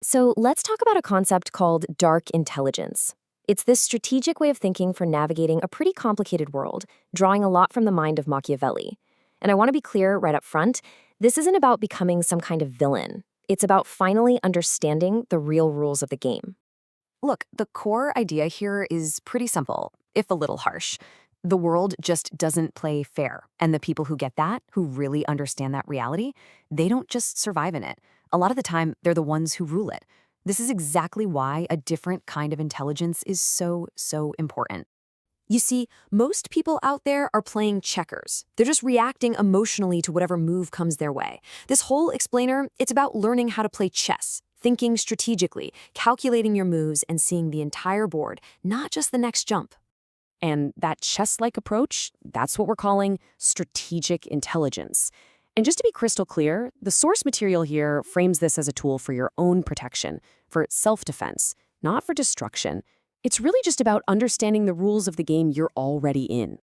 So let's talk about a concept called dark intelligence. It's this strategic way of thinking for navigating a pretty complicated world, drawing a lot from the mind of Machiavelli. And I want to be clear right up front, this isn't about becoming some kind of villain. It's about finally understanding the real rules of the game. Look, the core idea here is pretty simple, if a little harsh. The world just doesn't play fair, and the people who get that, who really understand that reality, they don't just survive in it. A lot of the time, they're the ones who rule it. This is exactly why a different kind of intelligence is so important. You see, most people out there are playing checkers. They're just reacting emotionally to whatever move comes their way. This whole explainer, it's about learning how to play chess, thinking strategically, calculating your moves, and seeing the entire board, not just the next jump. And that chess-like approach, that's what we're calling strategic intelligence. And just to be crystal clear, the source material here frames this as a tool for your own protection, for self-defense, not for destruction. It's really just about understanding the rules of the game you're already in.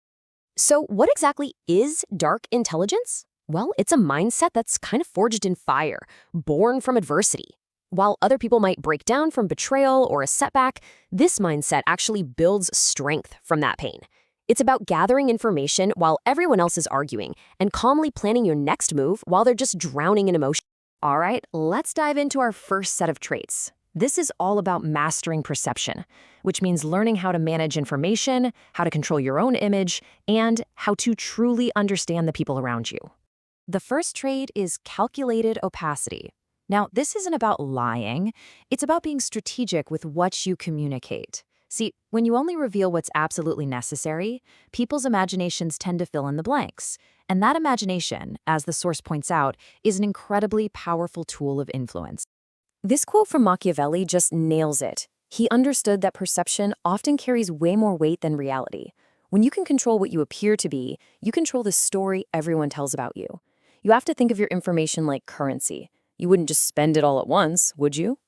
So what exactly is dark intelligence? Well, it's a mindset that's kind of forged in fire, born from adversity. While other people might break down from betrayal or a setback, this mindset actually builds strength from that pain. It's about gathering information while everyone else is arguing and calmly planning your next move while they're just drowning in emotion. All right, let's dive into our first set of traits. This is all about mastering perception, which means learning how to manage information, how to control your own image, and how to truly understand the people around you. The first trait is calculated opacity. Now, this isn't about lying. It's about being strategic with what you communicate. See, when you only reveal what's absolutely necessary, people's imaginations tend to fill in the blanks. And that imagination, as the source points out, is an incredibly powerful tool of influence. This quote from Machiavelli just nails it. He understood that perception often carries way more weight than reality. When you can control what you appear to be, you control the story everyone tells about you. You have to think of your information like currency. You wouldn't just spend it all at once, would you?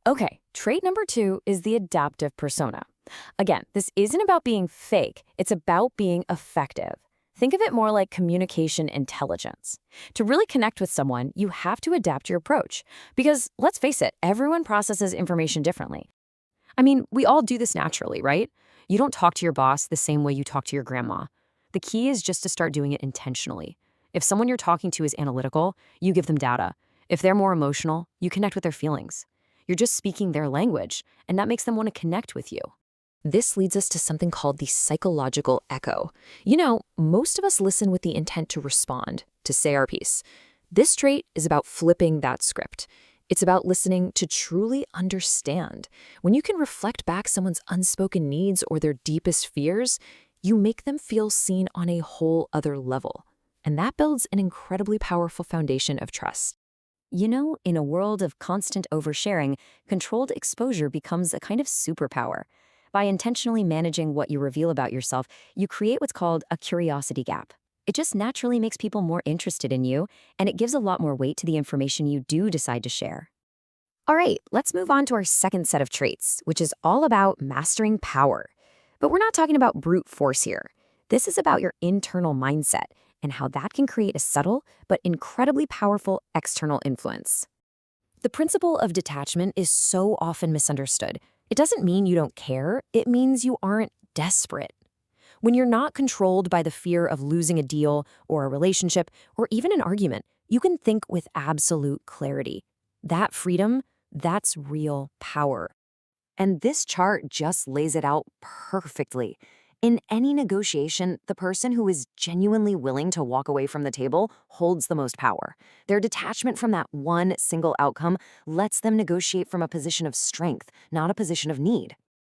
Okay, trait number 2 is the adaptive persona. Again, this isn't about being fake, it's about being effective. Think of it more like communication intelligence. To really connect with someone, you have to adapt your approach. Because, let's face it, everyone processes information differently. I mean, we all do this naturally, right? You don't talk to your boss the same way you talk to your grandma. The key is just to start doing it intentionally. If someone you're talking to is analytical, you give them data. If they're more emotional, you connect with their feelings. You're just speaking their language, and that makes them want to connect with you. This leads us to something called the psychological echo. You know, most of us listen with the intent to respond, to say our piece. This trait is about flipping that script. It's about listening to truly understand. When you can reflect back someone's unspoken needs or their deepest fears, you make them feel seen on a whole other level. And that builds an incredibly powerful foundation of trust. You know, in a world of constant oversharing, controlled exposure becomes a kind of superpower. By intentionally managing what you reveal about yourself, you create what's called a curiosity gap. It just naturally makes people more interested in you, and it gives a lot more weight to the information you do decide to share. All right, let's move on to our second set of traits, which is all about mastering power. But we're not talking about brute force here. This is about your internal mindset and how that can create a subtle but incredibly powerful external influence. The principle of detachment is so often misunderstood. It doesn't mean you don't care, it means you aren't desperate. When you're not controlled by the fear of losing a deal or a relationship or even an argument, you can think with absolute clarity. That freedom, that's real power. And this chart just lays it out perfectly. In any negotiation, the person who is genuinely willing to walk away from the table holds the most power. Their detachment from that one single outcome lets them negotiate from a position of strength, not a position of need.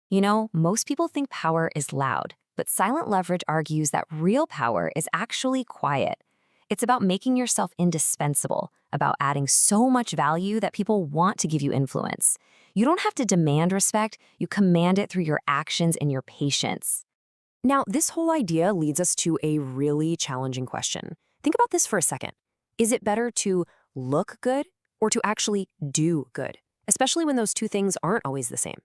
You know, most people think power is loud, but silent leverage argues that real power is actually quiet. It's about making yourself indispensable, about adding so much value that people want to give you influence. You don't have to demand respect, you command it through your actions and your patience. Now, this whole idea leads us to a really challenging question. Think about this for a second. Is it better to look good or to actually do good? Especially when those two things aren't always the same.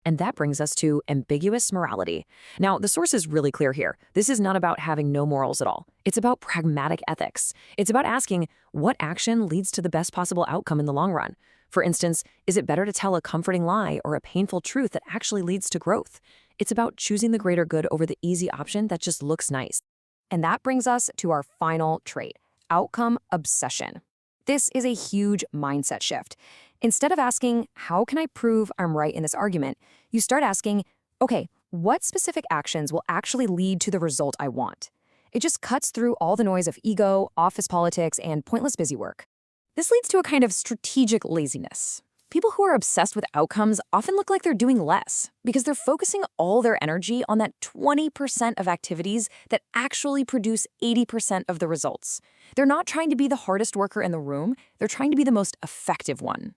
And that brings us to ambiguous morality. Now, the source is really clear here. This is not about having no morals at all. It's about pragmatic ethics. It's about asking what action leads to the best possible outcome in the long run. For instance, is it better to tell a comforting lie or a painful truth that actually leads to growth? It's about choosing the greater good over the easy option that just looks nice. And that brings us to our final trait, outcome obsession. This is a huge mindset shift. Instead of asking, how can I prove I'm right in this argument, you start asking, okay, what specific actions will actually lead to the result I want? It just cuts through all the noise of ego, office politics, and pointless busy work. This leads to a kind of strategic laziness. People who are obsessed with outcomes often look like they're doing less because they're focusing all their energy on that 20% of activities that actually produce 80% of the results. They're not trying to be the hardest worker in the room, they're trying to be the most effective one.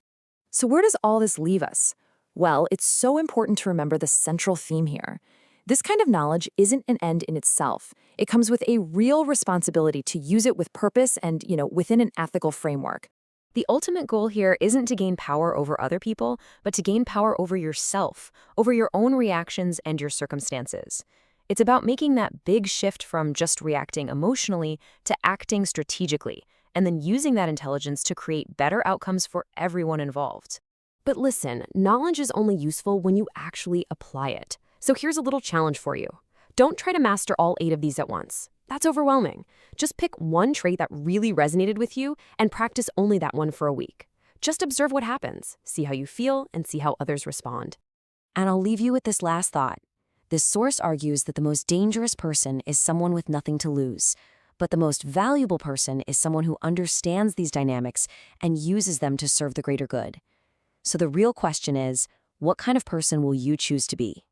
So where does all this leave us? Well, it's so important to remember the central theme here. This kind of knowledge isn't an end in itself. It comes with a real responsibility to use it with purpose and, within an ethical framework. The ultimate goal here isn't to gain power over other people, but to gain power over yourself, over your own reactions and your circumstances. It's about making that big shift from just reacting emotionally to acting strategically, and then using that intelligence to create better outcomes for everyone involved. But listen, knowledge is only useful when you actually apply it. So here's a little challenge for you. Don't try to master all 8 of these at once. That's overwhelming. Just pick one trait that really resonated with you and practice only that one for a week. Just observe what happens, see how you feel, and see how others respond. And I'll leave you with this last thought. This source argues that the most dangerous person is someone with nothing to lose, but the most valuable person is someone who understands these dynamics and uses them to serve the greater good. So the real question is, what kind of person will you choose to be?